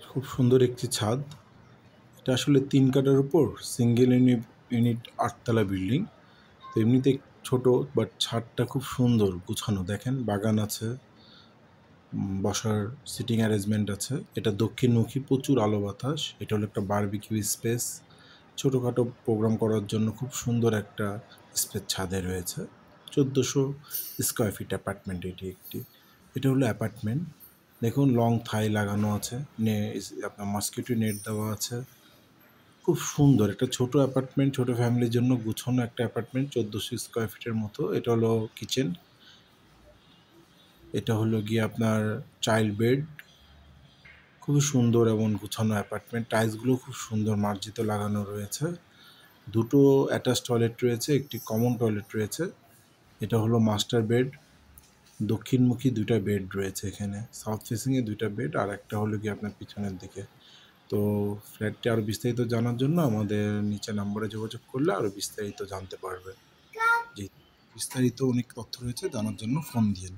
খুব সুন্দর একটি ছাদ। এটা আসলে ৩ কাঠার উপর সিঙ্গেল ইউনিট ৮ তলা বিল্ডিং। তো এমনিতে ছোট, বাট ছাদটা খুব সুন্দর গুছানো। দেখেন বাগান আছে, বসার সিটিং অ্যারেঞ্জমেন্ট আছে। এটা দক্ষিণমুখী, প্রচুর আলো বাতাস। এটা হলো একটা বারবিকিউ স্পেস। ছোটোখাটো প্রোগ্রাম করার জন্য খুব সুন্দর একটা স্পেস ছাদে রয়েছে। ১৪০০ স্কোয়ার ফিট অ্যাপার্টমেন্ট এটি একটি। এটা হলো অ্যাপার্টমেন্ট। দেখুন লং থাই লাগানো আছে, আপনার মসকিটো নেট দেওয়া আছে। খুব সুন্দর একটা ছোট অ্যাপার্টমেন্ট, ছোট ফ্যামিলির জন্য গুছানো একটা অ্যাপার্টমেন্ট, ১৪০০ স্কোয়ার ফিটের মতো। এটা হলো কিচেন। এটা হলো গিয়ে আপনার চাইল্ড বেড। খুবই সুন্দর এবং গুছানো অ্যাপার্টমেন্ট। টাইলসগুলো খুব সুন্দর মার্জিত লাগানো রয়েছে। দুটো অ্যাটাচ টয়লেট রয়েছে, একটি কমন টয়লেট রয়েছে। এটা হলো মাস্টার বেড। দক্ষিণমুখী ২টা বেড রয়েছে এখানে। সাউথ ফেসিংয়ে ২টা বেড, আর একটা হলো গিয়ে আপনার পিছনের দিকে। তো ফ্ল্যাটটি আরও বিস্তারিত জানার জন্য আমাদের নিচে নাম্বারে যোগাযোগ করলে আরও বিস্তারিত জানতে পারবেন। জি, বিস্তারিত অনেক তথ্য রয়েছে, জানার জন্য ফোন দিয়েন।